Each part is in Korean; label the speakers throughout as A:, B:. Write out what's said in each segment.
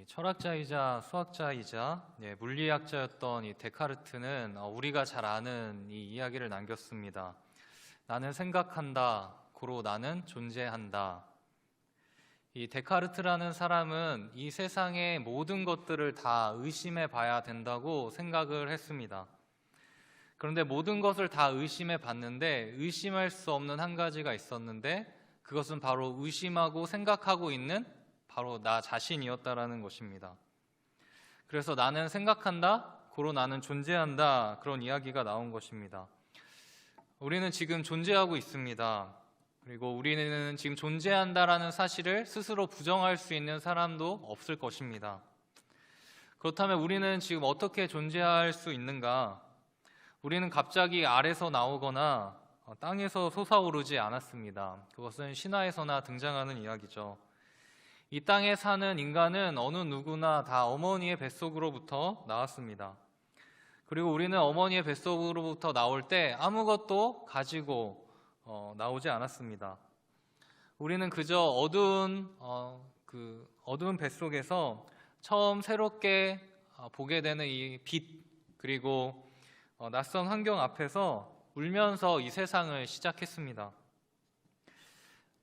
A: 이 철학자이자 수학자이자 물리학자였던 이 데카르트는 우리가 잘 아는 이 이야기를 남겼습니다. 나는 생각한다, 고로 나는 존재한다. 이 데카르트라는 사람은 이 세상의 모든 것들을 다 의심해 봐야 된다고 생각을 했습니다. 그런데 모든 것을 다 의심해 봤는데 의심할 수 없는 한 가지가 있었는데 그것은 바로 의심하고 생각하고 있는 바로 나 자신이었다라는 것입니다. 그래서 나는 생각한다, 고로 나는 존재한다, 그런 이야기가 나온 것입니다. 우리는 지금 존재하고 있습니다. 그리고 우리는 지금 존재한다라는 사실을 스스로 부정할 수 있는 사람도 없을 것입니다. 그렇다면 우리는 지금 어떻게 존재할 수 있는가? 우리는 갑자기 아래서 나오거나 땅에서 솟아오르지 않았습니다. 그것은 신화에서나 등장하는 이야기죠. 이 땅에 사는 인간은 어느 누구나 다 어머니의 뱃속으로부터 나왔습니다. 그리고 우리는 어머니의 뱃속으로부터 나올 때 아무것도 가지고 나오지 않았습니다. 우리는 그저 어두운 뱃속에서 처음 새롭게 보게 되는 이 빛, 그리고 낯선 환경 앞에서 울면서 이 세상을 시작했습니다.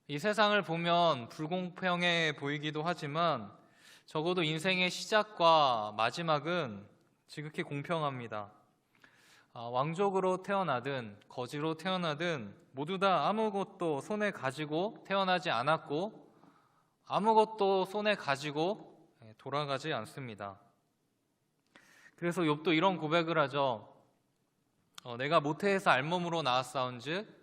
A: 이 세상을 보면 불공평해 보이기도 하지만 적어도 인생의 시작과 마지막은 지극히 공평합니다. 왕족으로 태어나든 거지로 태어나든 모두 다 아무것도 손에 가지고 태어나지 않았고 아무것도 손에 가지고 돌아가지 않습니다. 그래서 욥도 이런 고백을 하죠. 내가 모태에서 알몸으로 나왔사온즉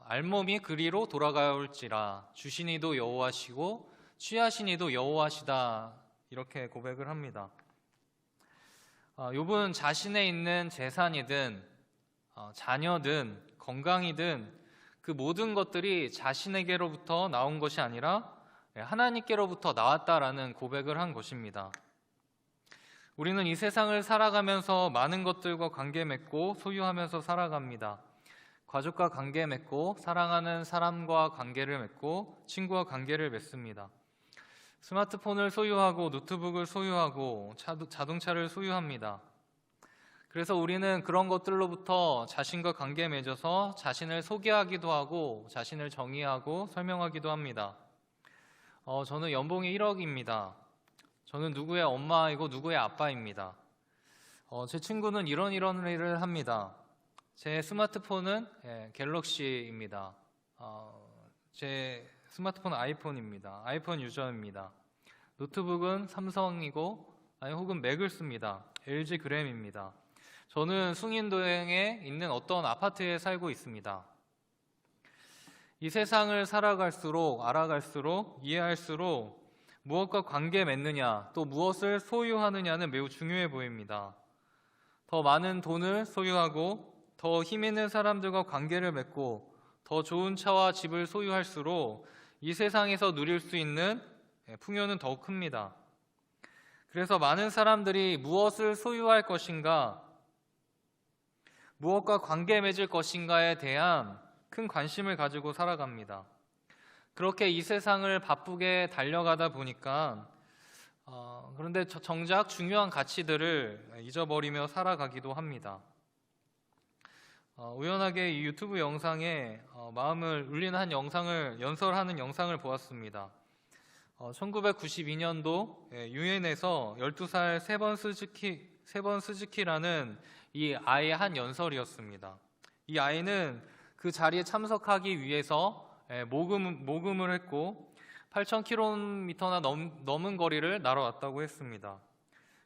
A: 알몸이 그리로 돌아가올지라 주시니도 여호와시고 취하시니도 여호와시다, 이렇게 고백을 합니다. 욥은 자신에 있는 재산이든 자녀든 건강이든 그 모든 것들이 자신에게로부터 나온 것이 아니라 하나님께로부터 나왔다라는 고백을 한 것입니다. 우리는 이 세상을 살아가면서 많은 것들과 관계 맺고 소유하면서 살아갑니다. 가족과 관계 맺고 사랑하는 사람과 관계를 맺고 친구와 관계를 맺습니다. 스마트폰을 소유하고 노트북을 소유하고 자동차를 소유합니다. 그래서 우리는 그런 것들로부터 자신과 관계 맺어서 자신을 소개하기도 하고 자신을 정의하고 설명하기도 합니다. 저는 연봉이 1억입니다. 저는 누구의 엄마이고 누구의 아빠입니다. 제 친구는 이런 일을 합니다. 제 스마트폰은 갤럭시입니다. 제 스마트폰은 아이폰입니다. 아이폰 유저입니다. 노트북은 삼성이고 혹은 맥을 씁니다. LG 그램입니다. 저는 숭인도행에 있는 어떤 아파트에 살고 있습니다. 이 세상을 살아갈수록 알아갈수록 이해할수록 무엇과 관계 맺느냐 또 무엇을 소유하느냐는 매우 중요해 보입니다. 더 많은 돈을 소유하고 더 힘 있는 사람들과 관계를 맺고 더 좋은 차와 집을 소유할수록 이 세상에서 누릴 수 있는 풍요는 더욱 큽니다. 그래서 많은 사람들이 무엇을 소유할 것인가, 무엇과 관계 맺을 것인가에 대한 큰 관심을 가지고 살아갑니다. 그렇게 이 세상을 바쁘게 달려가다 보니까 그런데 정작 중요한 가치들을 잊어버리며 살아가기도 합니다. 우연하게 이 유튜브 영상에 마음을 울리는 한 영상을 연설하는 영상을 보았습니다. 1992년도 유엔에서 12살 세번 스즈키라는 이 아이의 한 연설이었습니다. 이 아이는 그 자리에 참석하기 위해서 모금을 했고 8,000km나 넘은 거리를 날아왔다고 했습니다.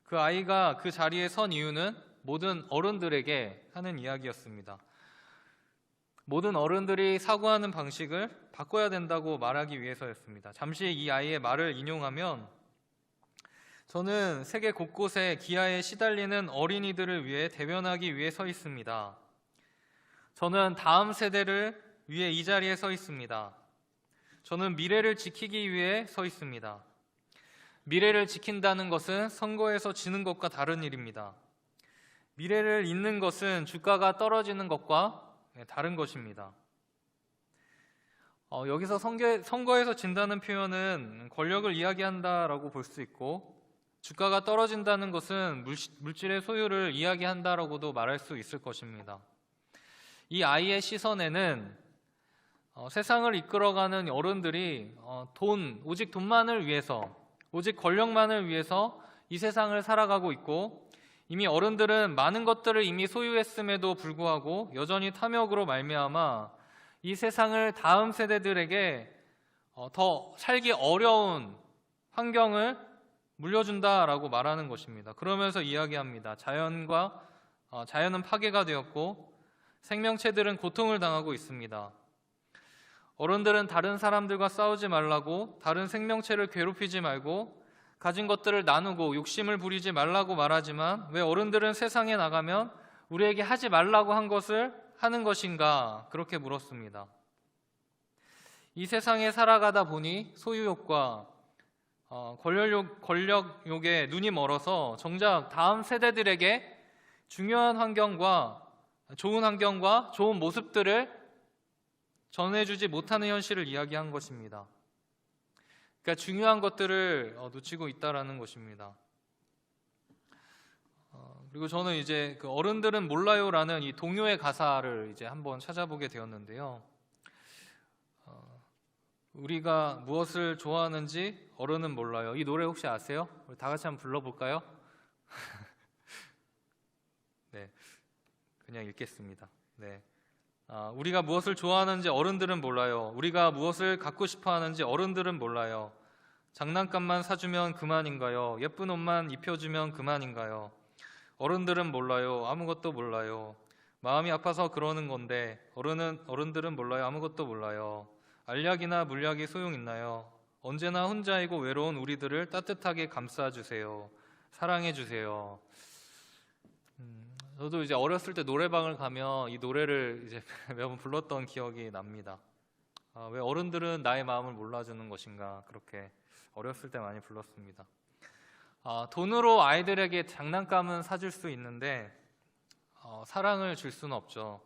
A: 그 아이가 그 자리에 선 이유는 모든 어른들에게 하는 이야기였습니다. 모든 어른들이 사고하는 방식을 바꿔야 된다고 말하기 위해서였습니다. 잠시 이 아이의 말을 인용하면, 저는 세계 곳곳에 기아에 시달리는 어린이들을 위해 대변하기 위해 서 있습니다. 저는 다음 세대를 위해 이 자리에 서 있습니다. 저는 미래를 지키기 위해 서 있습니다. 미래를 지킨다는 것은 선거에서 지는 것과 다른 일입니다. 미래를 잇는 것은 주가가 떨어지는 것과 다른 것입니다. 여기서 선거에서 진다는 표현은 권력을 이야기한다라고 볼 수 있고 주가가 떨어진다는 것은 물질의 소유를 이야기한다라고도 말할 수 있을 것입니다. 이 아이의 시선에는 세상을 이끌어가는 어른들이 오직 돈만을 위해서, 오직 권력만을 위해서 이 세상을 살아가고 있고, 이미 어른들은 많은 것들을 이미 소유했음에도 불구하고 여전히 탐욕으로 말미암아 이 세상을 다음 세대들에게 더 살기 어려운 환경을 물려준다라고 말하는 것입니다. 그러면서 이야기합니다. 자연은 파괴가 되었고 생명체들은 고통을 당하고 있습니다. 어른들은 다른 사람들과 싸우지 말라고, 다른 생명체를 괴롭히지 말고, 가진 것들을 나누고 욕심을 부리지 말라고 말하지만 왜 어른들은 세상에 나가면 우리에게 하지 말라고 한 것을 하는 것인가? 그렇게 물었습니다. 이 세상에 살아가다 보니 소유욕과 권력욕에 눈이 멀어서 정작 다음 세대들에게 중요한 환경과 좋은 환경과 좋은 모습들을 전해주지 못하는 현실을 이야기한 것입니다. 그러니까 중요한 것들을 놓치고 있다라는 것입니다. 그리고 저는 이제 그 어른들은 몰라요라는 이 동요의 가사를 이제 한번 찾아보게 되었는데요. 우리가 무엇을 좋아하는지 어른은 몰라요. 이 노래 혹시 아세요? 우리 다 같이 한번 불러볼까요? 네, 그냥 읽겠습니다. 네. 우리가 무엇을 좋아하는지 어른들은 몰라요. 우리가 무엇을 갖고 싶어 하는지 어른들은 몰라요. 장난감만 사주면 그만인가요? 예쁜 옷만 입혀주면 그만인가요? 어른들은 몰라요. 아무것도 몰라요. 마음이 아파서 그러는 건데 어른들은 몰라요. 아무것도 몰라요. 알약이나 물약이 소용있나요? 언제나 혼자이고 외로운 우리들을 따뜻하게 감싸주세요. 사랑해주세요. 저도 이제 어렸을 때 노래방을 가면 이 노래를 이제 매번 불렀던 기억이 납니다. 왜 어른들은 나의 마음을 몰라주는 것인가, 그렇게 어렸을 때 많이 불렀습니다. 돈으로 아이들에게 장난감은 사줄 수 있는데 사랑을 줄 수는 없죠.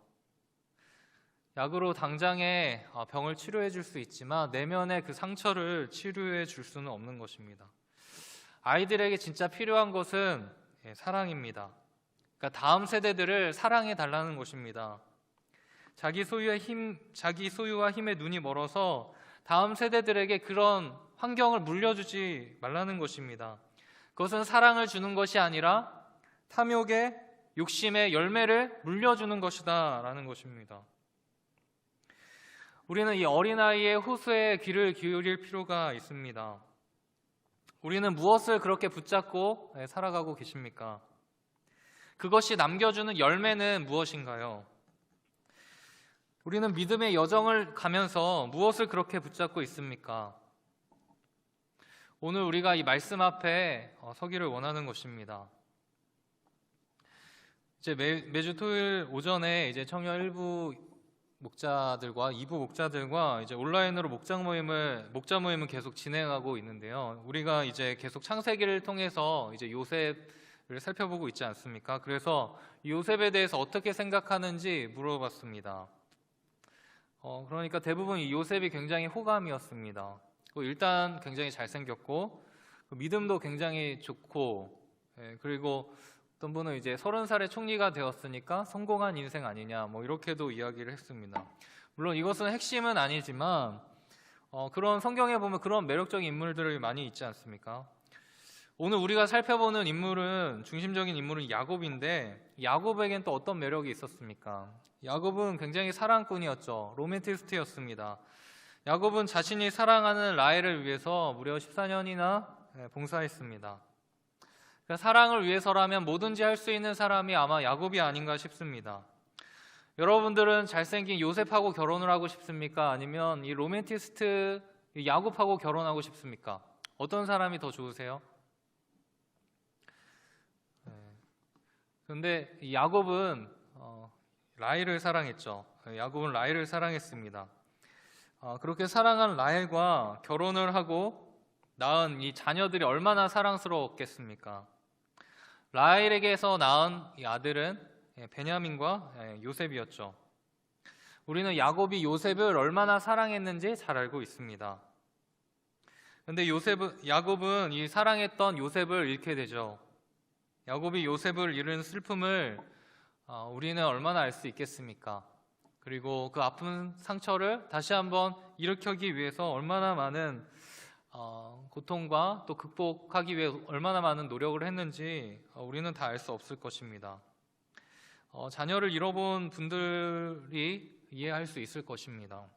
A: 약으로 당장에 병을 치료해 줄 수 있지만 내면의 그 상처를 치료해 줄 수는 없는 것입니다. 아이들에게 진짜 필요한 것은 사랑입니다. 그러니까 다음 세대들을 사랑해 달라는 것입니다. 자기 소유와 힘에 눈이 멀어서 다음 세대들에게 그런 환경을 물려주지 말라는 것입니다. 그것은 사랑을 주는 것이 아니라 탐욕의 욕심의 열매를 물려주는 것이다 라는 것입니다. 우리는 이 어린아이의 호소에 귀를 기울일 필요가 있습니다. 우리는 무엇을 그렇게 붙잡고 살아가고 계십니까? 그것이 남겨주는 열매는 무엇인가요? 우리는 믿음의 여정을 가면서 무엇을 그렇게 붙잡고 있습니까? 오늘 우리가 이 말씀 앞에 서기를 원하는 것입니다. 이제 매주 토요일 오전에 이제 청년 1부 목자들과 2부 목자들과 이제 온라인으로 목자 모임을 계속 진행하고 있는데요. 우리가 이제 계속 창세기를 통해서 이제 요셉을 살펴보고 있지 않습니까? 그래서 요셉에 대해서 어떻게 생각하는지 물어봤습니다. 그러니까 대부분 이 요셉이 굉장히 호감이었습니다. 일단 굉장히 잘생겼고 믿음도 굉장히 좋고, 그리고 어떤 분은 이제 30살에 총리가 되었으니까 성공한 인생 아니냐, 뭐 이렇게도 이야기를 했습니다. 물론 이것은 핵심은 아니지만 그런 성경에 보면 그런 매력적인 인물들이 많이 있지 않습니까? 오늘 우리가 살펴보는 중심적인 인물은 야곱인데, 야곱에겐 또 어떤 매력이 있었습니까? 야곱은 굉장히 사랑꾼이었죠. 로맨티스트였습니다. 야곱은 자신이 사랑하는 라헬을 위해서 무려 14년이나 봉사했습니다. 그러니까 사랑을 위해서라면 뭐든지 할 수 있는 사람이 아마 야곱이 아닌가 싶습니다. 여러분들은 잘생긴 요셉하고 결혼을 하고 싶습니까? 아니면 이 로맨티스트 야곱하고 결혼하고 싶습니까? 어떤 사람이 더 좋으세요? 그런데 야곱은 라헬을 사랑했죠. 야곱은 라헬을 사랑했습니다. 그렇게 사랑한 라헬과 결혼을 하고 낳은 이 자녀들이 얼마나 사랑스러웠겠습니까? 라헬에게서 낳은 이 아들은 베냐민과 요셉이었죠. 우리는 야곱이 요셉을 얼마나 사랑했는지 잘 알고 있습니다. 근데 야곱은 이 사랑했던 요셉을 잃게 되죠. 야곱이 요셉을 잃은 슬픔을 우리는 얼마나 알 수 있겠습니까? 그리고 그 아픈 상처를 다시 한번 일으키기 위해서 얼마나 많은 고통과 또 극복하기 위해 얼마나 많은 노력을 했는지 우리는 다 알 수 없을 것입니다. 자녀를 잃어본 분들이 이해할 수 있을 것입니다.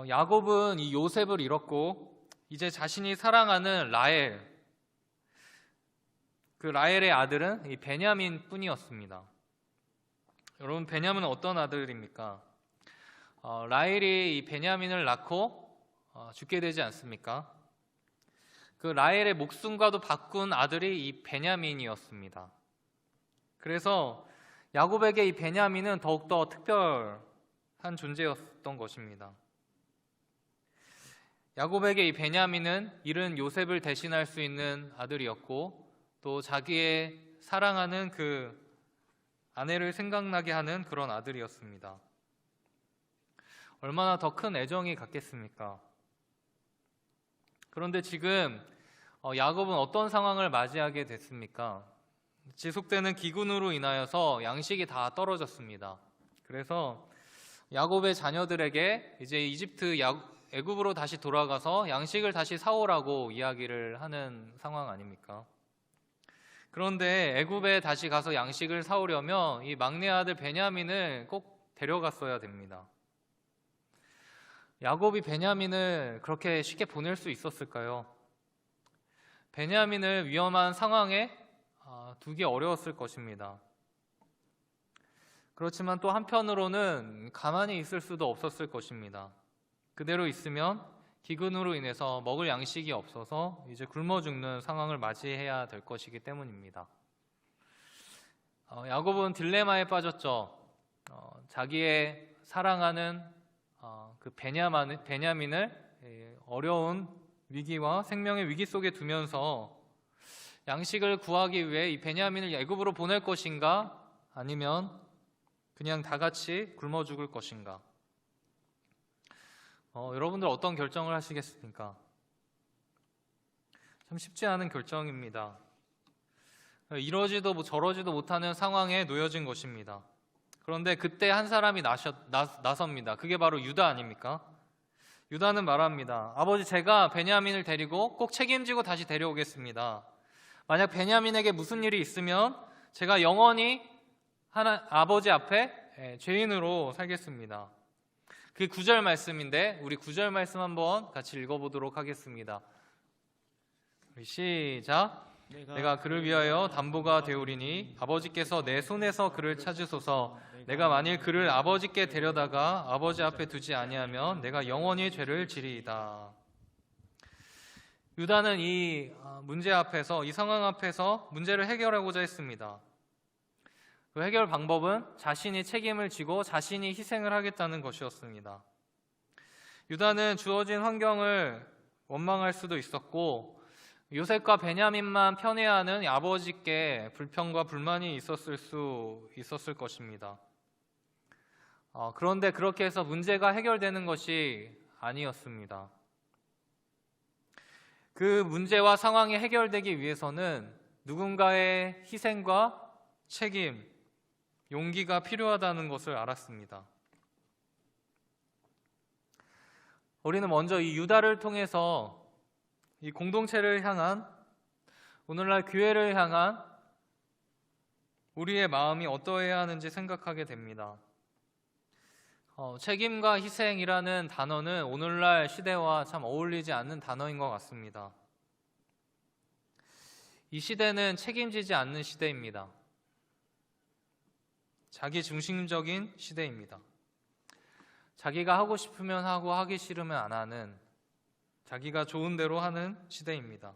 A: 야곱은 이 요셉을 잃었고 이제 자신이 사랑하는 라헬, 그 라헬의 아들은 이 베냐민 뿐이었습니다. 여러분, 베냐민은 어떤 아들입니까? 라헬이 이 베냐민을 낳고 죽게 되지 않습니까? 그 라헬의 목숨과도 바꾼 아들이 이 베냐민이었습니다. 그래서 야곱에게 이 베냐민은 더욱더 특별한 존재였던 것입니다. 야곱에게 이 베냐민은 잃은 요셉을 대신할 수 있는 아들이었고 또 자기의 사랑하는 그 아내를 생각나게 하는 그런 아들이었습니다. 얼마나 더 큰 애정이 갔겠습니까? 그런데 지금 야곱은 어떤 상황을 맞이하게 됐습니까? 지속되는 기근으로 인하여서 양식이 다 떨어졌습니다. 그래서 야곱의 자녀들에게 이제 애굽으로 다시 돌아가서 양식을 다시 사오라고 이야기를 하는 상황 아닙니까? 그런데 애굽에 다시 가서 양식을 사오려면 이 막내 아들 베냐민을 꼭 데려갔어야 됩니다. 야곱이 베냐민을 그렇게 쉽게 보낼 수 있었을까요? 베냐민을 위험한 상황에 두기 어려웠을 것입니다. 그렇지만 또 한편으로는 가만히 있을 수도 없었을 것입니다. 그대로 있으면 기근으로 인해서 먹을 양식이 없어서 이제 굶어 죽는 상황을 맞이해야 될 것이기 때문입니다. 야곱은 딜레마에 빠졌죠. 자기의 사랑하는 그 베냐민을 어려운 위기와 생명의 위기 속에 두면서 양식을 구하기 위해 이 베냐민을 애굽으로 보낼 것인가 아니면 그냥 다 같이 굶어 죽을 것인가. 여러분들 어떤 결정을 하시겠습니까? 참 쉽지 않은 결정입니다. 이러지도 저러지도 못하는 상황에 놓여진 것입니다. 그런데 그때 한 사람이 나섭니다. 그게 바로 유다 아닙니까? 유다는 말합니다. 아버지, 제가 베냐민을 데리고 꼭 책임지고 다시 데려오겠습니다. 만약 베냐민에게 무슨 일이 있으면 제가 영원히 아버지 앞에 죄인으로 살겠습니다. 그 9절 말씀인데 우리 9절 말씀 한번 같이 읽어보도록 하겠습니다. 시작. 내가 그를 위하여 담보가 되오리니 아버지께서 내 손에서 그를 찾으소서. 내가 만일 그를 아버지께 데려다가 아버지 앞에 두지 아니하면 내가 영원히 죄를 지리이다. 유다는 이 문제 앞에서, 이 상황 앞에서 문제를 해결하고자 했습니다. 그 해결 방법은 자신이 책임을 지고 자신이 희생을 하겠다는 것이었습니다. 유다는 주어진 환경을 원망할 수도 있었고 요셉과 베냐민만 편애하는 아버지께 불평과 불만이 있었을 것입니다. 그런데 그렇게 해서 문제가 해결되는 것이 아니었습니다. 그 문제와 상황이 해결되기 위해서는 누군가의 희생과 책임, 용기가 필요하다는 것을 알았습니다. 우리는 먼저 이 유다를 통해서 이 공동체를 향한, 오늘날 교회를 향한 우리의 마음이 어떠해야 하는지 생각하게 됩니다. 책임과 희생이라는 단어는 오늘날 시대와 참 어울리지 않는 단어인 것 같습니다. 이 시대는 책임지지 않는 시대입니다. 자기 중심적인 시대입니다. 자기가 하고 싶으면 하고 하기 싫으면 안 하는, 자기가 좋은 대로 하는 시대입니다.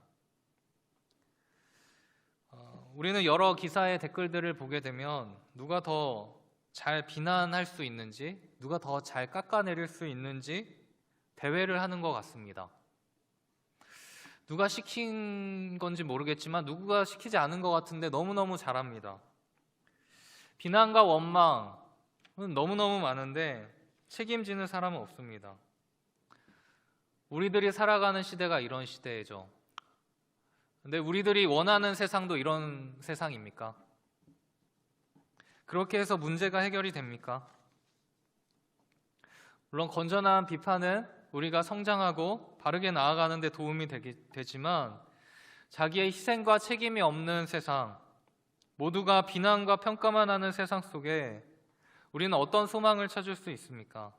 A: 우리는 여러 기사의 댓글들을 보게 되면 누가 더 잘 비난할 수 있는지, 누가 더 잘 깎아내릴 수 있는지 대회를 하는 것 같습니다. 누가 시킨 건지 모르겠지만 누구가 시키지 않은 것 같은데 너무너무 잘합니다. 비난과 원망은 너무너무 많은데 책임지는 사람은 없습니다. 우리들이 살아가는 시대가 이런 시대죠. 근데 우리들이 원하는 세상도 이런 세상입니까? 그렇게 해서 문제가 해결이 됩니까? 물론 건전한 비판은 우리가 성장하고 바르게 나아가는 데 도움이 되지만 자기의 희생과 책임이 없는 세상, 모두가 비난과 평가만 하는 세상 속에 우리는 어떤 소망을 찾을 수 있습니까?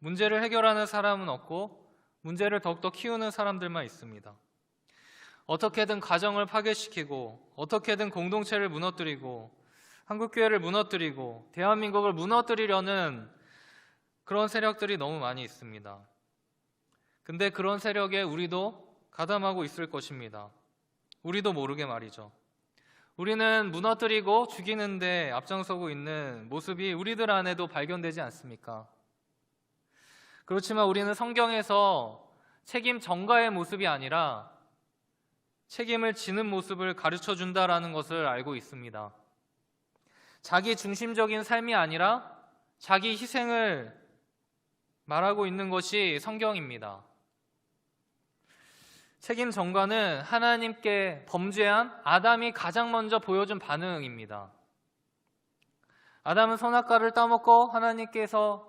A: 문제를 해결하는 사람은 없고 문제를 더욱더 키우는 사람들만 있습니다. 어떻게든 가정을 파괴시키고 어떻게든 공동체를 무너뜨리고 한국교회를 무너뜨리고 대한민국을 무너뜨리려는 그런 세력들이 너무 많이 있습니다. 근데 그런 세력에 우리도 가담하고 있을 것입니다. 우리도 모르게 말이죠. 우리는 무너뜨리고 죽이는데 앞장서고 있는 모습이 우리들 안에도 발견되지 않습니까? 그렇지만 우리는 성경에서 책임 전가의 모습이 아니라 책임을 지는 모습을 가르쳐 준다라는 것을 알고 있습니다. 자기 중심적인 삶이 아니라 자기 희생을 말하고 있는 것이 성경입니다. 책임 전가는 하나님께 범죄한 아담이 가장 먼저 보여준 반응입니다. 아담은 선악과를 따먹고 하나님께서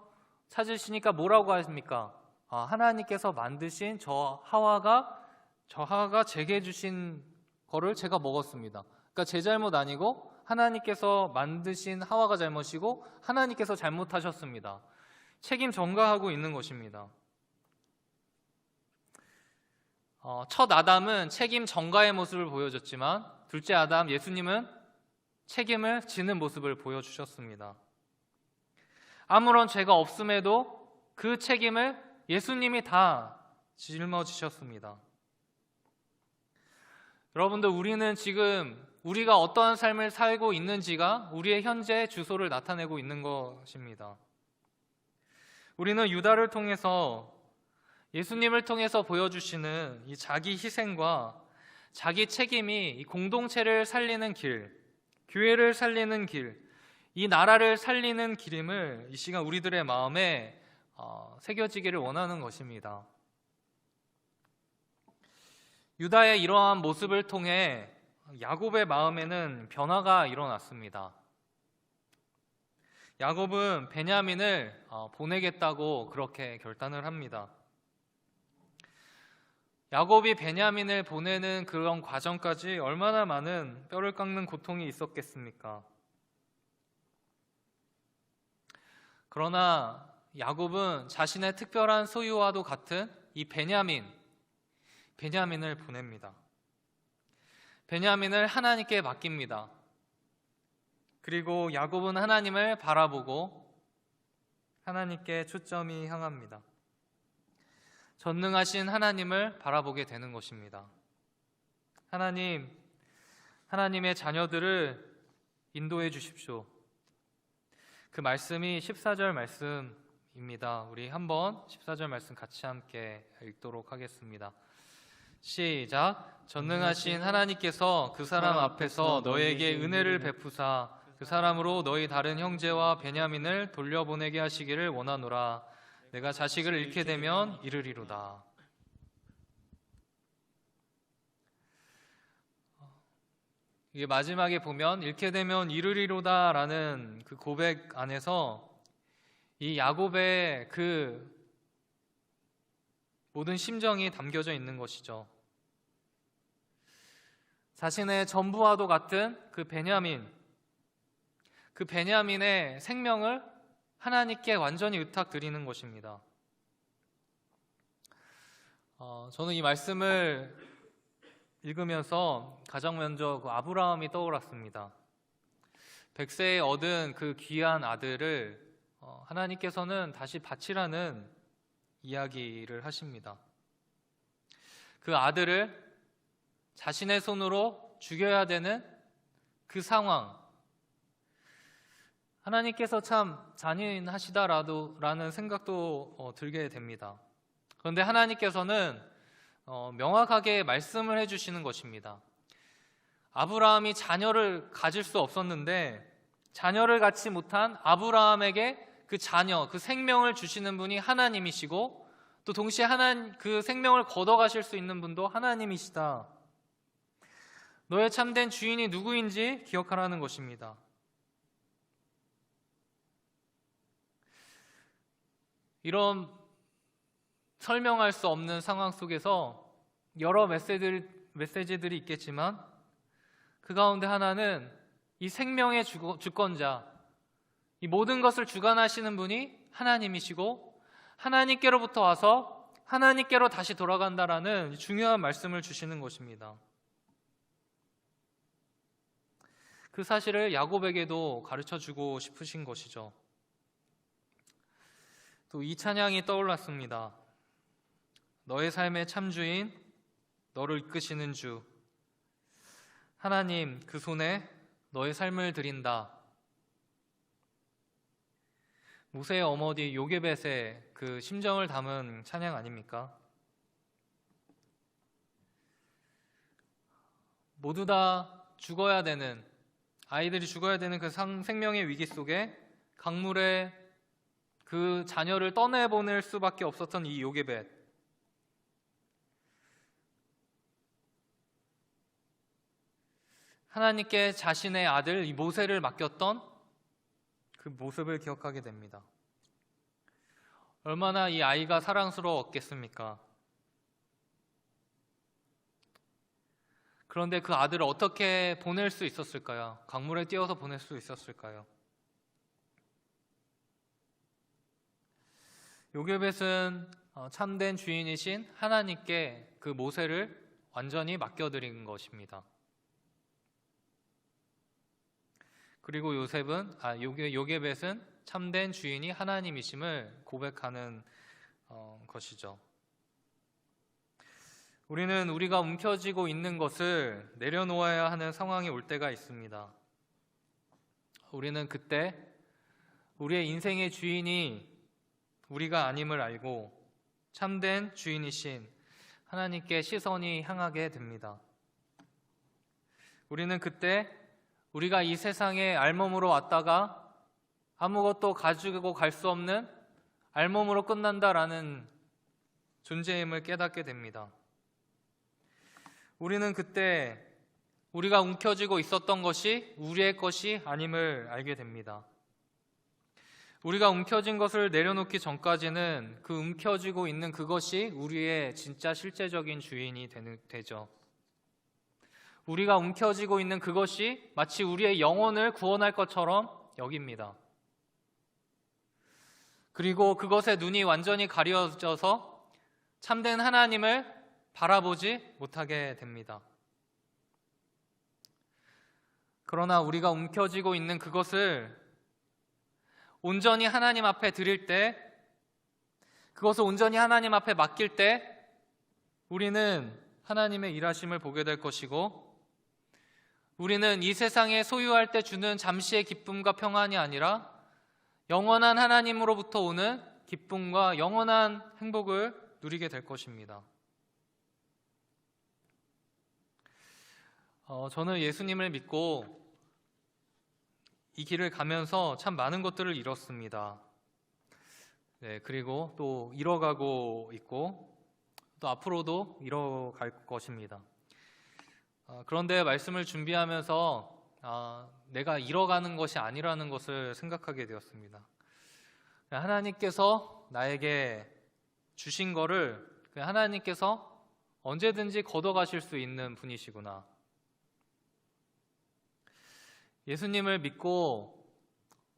A: 찾으시니까 뭐라고 하십니까? 하나님께서 만드신 저 하와가 제게 주신 거를 제가 먹었습니다. 그러니까 제 잘못 아니고 하나님께서 만드신 하와가 잘못이고 하나님께서 잘못하셨습니다. 책임 전가하고 있는 것입니다. 첫 아담은 책임 전가의 모습을 보여줬지만 둘째 아담 예수님은 책임을 지는 모습을 보여주셨습니다. 아무런 죄가 없음에도 그 책임을 예수님이 다 짊어지셨습니다. 여러분들, 우리는 지금 우리가 어떠한 삶을 살고 있는지가 우리의 현재 주소를 나타내고 있는 것입니다. 우리는 유다를 통해서 예수님을 통해서 보여주시는 이 자기 희생과 자기 책임이 이 공동체를 살리는 길, 교회를 살리는 길, 이 나라를 살리는 길임을 이 시간 우리들의 마음에 새겨지기를 원하는 것입니다. 유다의 이러한 모습을 통해 야곱의 마음에는 변화가 일어났습니다. 야곱은 베냐민을 보내겠다고 그렇게 결단을 합니다. 야곱이 베냐민을 보내는 그런 과정까지 얼마나 많은 뼈를 깎는 고통이 있었겠습니까? 그러나 야곱은 자신의 특별한 소유와도 같은 이 베냐민을 보냅니다. 베냐민을 하나님께 맡깁니다. 그리고 야곱은 하나님을 바라보고 하나님께 초점이 향합니다. 전능하신 하나님을 바라보게 되는 것입니다. 하나님의 자녀들을 인도해 주십시오. 그 말씀이 14절 말씀입니다. 우리 한번 14절 말씀 같이 함께 읽도록 하겠습니다. 시작. 전능하신 하나님께서 그 사람 앞에서 너에게 은혜를 베푸사 그 사람으로 너희 다른 형제와 베냐민을 돌려보내게 하시기를 원하노라. 내가 자식을 잃게 되면 이르리로다. 이게 마지막에 보면 잃게 되면 이르리로다 라는 그 고백 안에서 이 야곱의 그 모든 심정이 담겨져 있는 것이죠. 자신의 전부와도 같은 그 베냐민의 생명을 하나님께 완전히 의탁드리는 것입니다. 저는 이 말씀을 읽으면서 가장 먼저 그 아브라함이 떠올랐습니다. 100세에 얻은 그 귀한 아들을 하나님께서는 다시 바치라는 이야기를 하십니다. 그 아들을 자신의 손으로 죽여야 되는 그 상황, 하나님께서 참 잔인하시다라는 생각도 들게 됩니다. 그런데 하나님께서는 명확하게 말씀을 해주시는 것입니다. 아브라함이 자녀를 가질 수 없었는데 자녀를 갖지 못한 아브라함에게 그 자녀, 그 생명을 주시는 분이 하나님이시고 또 동시에 그 생명을 걷어가실 수 있는 분도 하나님이시다. 너의 참된 주인이 누구인지 기억하라는 것입니다. 이런 설명할 수 없는 상황 속에서 여러 메시지들이 있겠지만 그 가운데 하나는 이 생명의 주권자, 이 모든 것을 주관하시는 분이 하나님이시고 하나님께로부터 와서 하나님께로 다시 돌아간다라는 중요한 말씀을 주시는 것입니다. 그 사실을 야곱에게도 가르쳐주고 싶으신 것이죠. 또 이 찬양이 떠올랐습니다. 너의 삶의 참주인, 너를 이끄시는 주 하나님, 그 손에 너의 삶을 드린다. 모세의 어머니 요게벳의 그 심정을 담은 찬양 아닙니까? 모두 다 죽어야 되는, 아이들이 죽어야 되는 그 생명의 위기 속에 강물에 그 자녀를 떠내보낼 수밖에 없었던 이 요게벳. 하나님께 자신의 아들 이 모세를 맡겼던 그 모습을 기억하게 됩니다. 얼마나 이 아이가 사랑스러웠겠습니까? 그런데 그 아들을 어떻게 보낼 수 있었을까요? 강물에 띄어서 보낼 수 있었을까요? 요게벳은 참된 주인이신 하나님께 그 모세를 완전히 맡겨드린 것입니다. 그리고 요게벳은 참된 주인이 하나님이심을 고백하는 것이죠. 우리는 우리가 움켜쥐고 있는 것을 내려놓아야 하는 상황이 올 때가 있습니다. 우리는 그때 우리의 인생의 주인이 우리가 아님을 알고 참된 주인이신 하나님께 시선이 향하게 됩니다. 우리는 그때 우리가 이 세상에 알몸으로 왔다가 아무것도 가지고 갈 수 없는 알몸으로 끝난다라는 존재임을 깨닫게 됩니다. 우리는 그때 우리가 움켜쥐고 있었던 것이 우리의 것이 아님을 알게 됩니다. 우리가 움켜쥔 것을 내려놓기 전까지는 그 움켜쥐고 있는 그것이 우리의 진짜 실제적인 주인이 되죠. 우리가 움켜쥐고 있는 그것이 마치 우리의 영혼을 구원할 것처럼 여깁니다. 그리고 그것에 눈이 완전히 가려져서 참된 하나님을 바라보지 못하게 됩니다. 그러나 우리가 움켜쥐고 있는 그것을 온전히 하나님 앞에 드릴 때, 그것을 온전히 하나님 앞에 맡길 때 우리는 하나님의 일하심을 보게 될 것이고, 우리는 이 세상에 소유할 때 주는 잠시의 기쁨과 평안이 아니라 영원한 하나님으로부터 오는 기쁨과 영원한 행복을 누리게 될 것입니다. 저는 예수님을 믿고 이 길을 가면서 참 많은 것들을 잃었습니다. 네, 그리고 또 잃어가고 있고 또 앞으로도 잃어갈 것입니다. 그런데 말씀을 준비하면서 내가 잃어가는 것이 아니라는 것을 생각하게 되었습니다. 하나님께서 나에게 주신 거를 하나님께서 언제든지 걷어가실 수 있는 분이시구나. 예수님을 믿고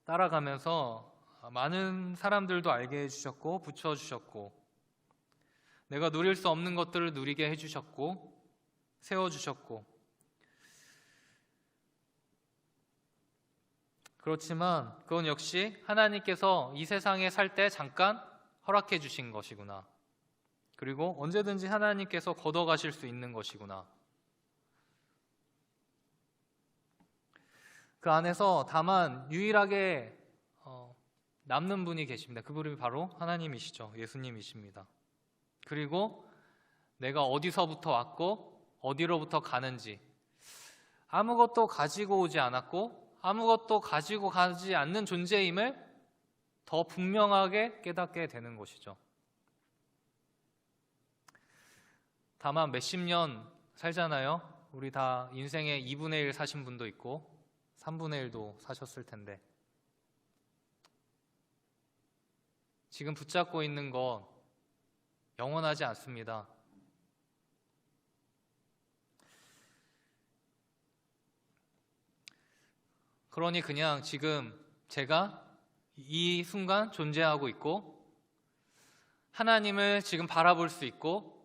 A: 따라가면서 많은 사람들도 알게 해주셨고 붙여주셨고 내가 누릴 수 없는 것들을 누리게 해주셨고 세워주셨고, 그렇지만 그건 역시 하나님께서 이 세상에 살 때 잠깐 허락해 주신 것이구나. 그리고 언제든지 하나님께서 걷어가실 수 있는 것이구나. 그 안에서 다만 유일하게 남는 분이 계십니다. 그분이 바로 하나님이시죠. 예수님이십니다. 그리고 내가 어디서부터 왔고 어디로부터 가는지 아무것도 가지고 오지 않았고 아무것도 가지고 가지 않는 존재임을 더 분명하게 깨닫게 되는 것이죠. 다만 몇십 년 살잖아요. 우리 다 인생의 2분의 1 사신 분도 있고 3분의 1도 사셨을 텐데 지금 붙잡고 있는 건 영원하지 않습니다. 그러니 그냥 지금 제가 이 순간 존재하고 있고 하나님을 지금 바라볼 수 있고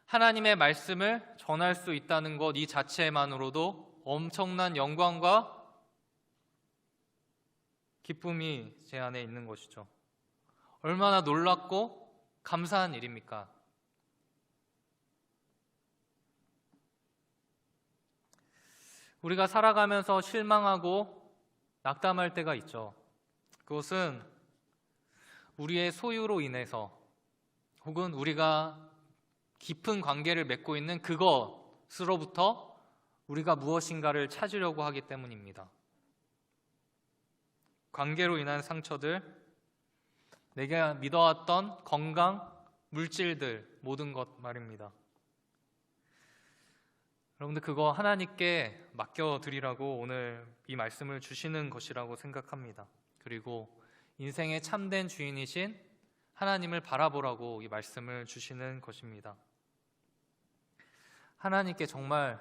A: 하나님의 말씀을 전할 수 있다는 것 이 자체만으로도 엄청난 영광과 기쁨이 제 안에 있는 것이죠. 얼마나 놀랍고 감사한 일입니까? 우리가 살아가면서 실망하고 낙담할 때가 있죠. 그것은 우리의 소유로 인해서 혹은 우리가 깊은 관계를 맺고 있는 그것으로부터 우리가 무엇인가를 찾으려고 하기 때문입니다. 관계로 인한 상처들, 내가 믿어왔던 건강, 물질들, 모든 것 말입니다. 여러분들 그거 하나님께 맡겨드리라고 오늘 이 말씀을 주시는 것이라고 생각합니다. 그리고 인생의 참된 주인이신 하나님을 바라보라고 이 말씀을 주시는 것입니다. 하나님께 정말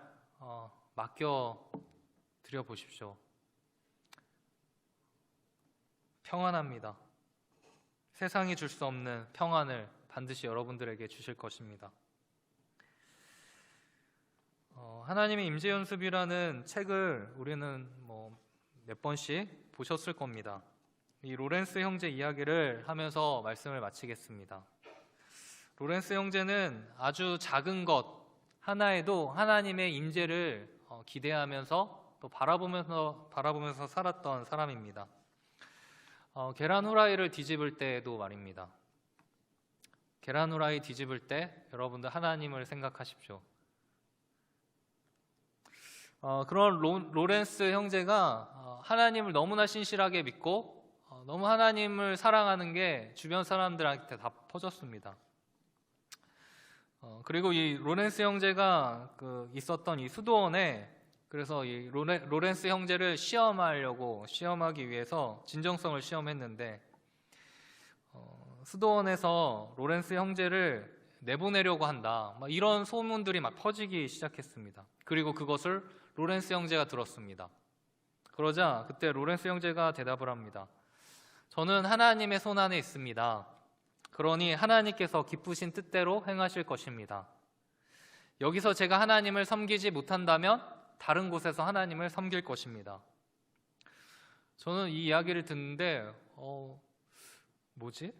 A: 맡겨드려 보십시오. 평안합니다. 세상이 줄 수 없는 평안을 반드시 여러분들에게 주실 것입니다. 하나님의 임재연습이라는 책을 우리는 몇 번씩 보셨을 겁니다. 이 로렌스 형제 이야기를 하면서 말씀을 마치겠습니다. 로렌스 형제는 아주 작은 것 하나에도 하나님의 임재를 기대하면서 또 바라보면서 살았던 사람입니다. 계란 후라이를 뒤집을 때도 말입니다. 계란 후라이 뒤집을 때 여러분들 하나님을 생각하십시오. 그런 로렌스 형제가 하나님을 너무나 신실하게 믿고 너무 하나님을 사랑하는 게 주변 사람들한테 다 퍼졌습니다. 그리고 이 로렌스 형제가 있었던 이 수도원에 그래서 이 로렌스 형제를 시험하기 위해서 진정성을 시험했는데 수도원에서 로렌스 형제를 내보내려고 한다. 이런 소문들이 막 퍼지기 시작했습니다. 그리고 그것을 로렌스 형제가 들었습니다. 그러자 그때 로렌스 형제가 대답을 합니다. 저는 하나님의 손안에 있습니다. 그러니 하나님께서 기쁘신 뜻대로 행하실 것입니다. 여기서 제가 하나님을 섬기지 못한다면 다른 곳에서 하나님을 섬길 것입니다. 저는 이 이야기를 듣는데 뭐지?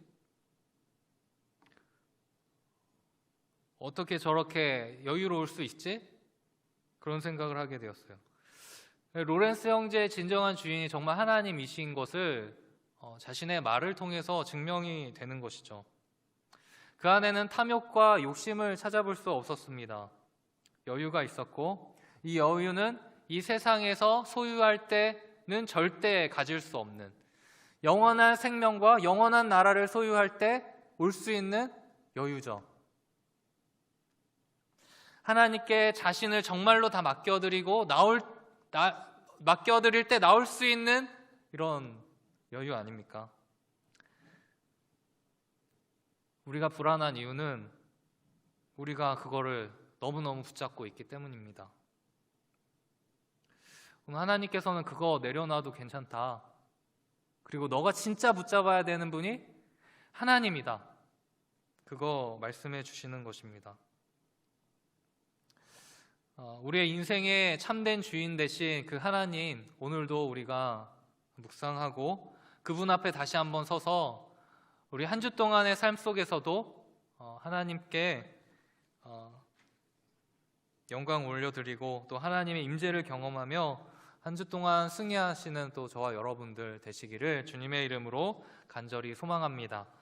A: 어떻게 저렇게 여유로울 수 있지? 그런 생각을 하게 되었어요. 로렌스 형제의 진정한 주인이 정말 하나님이신 것을 자신의 말을 통해서 증명이 되는 것이죠. 그 안에는 탐욕과 욕심을 찾아볼 수 없었습니다. 여유가 있었고 이 여유는 이 세상에서 소유할 때는 절대 가질 수 없는 영원한 생명과 영원한 나라를 소유할 때 올 수 있는 여유죠. 하나님께 자신을 정말로 다 맡겨드리고 맡겨드릴 때 나올 수 있는 이런 여유 아닙니까? 우리가 불안한 이유는 우리가 그거를 너무너무 붙잡고 있기 때문입니다. 하나님께서는 그거 내려놔도 괜찮다. 그리고 너가 진짜 붙잡아야 되는 분이 하나님이다. 그거 말씀해 주시는 것입니다. 우리의 인생의 참된 주인 되신 그 하나님 오늘도 우리가 묵상하고 그분 앞에 다시 한번 서서 우리 한 주 동안의 삶 속에서도 하나님께 영광 올려드리고 또 하나님의 임재를 경험하며 한 주 동안 승리하시는 또 저와 여러분들 되시기를 주님의 이름으로 간절히 소망합니다.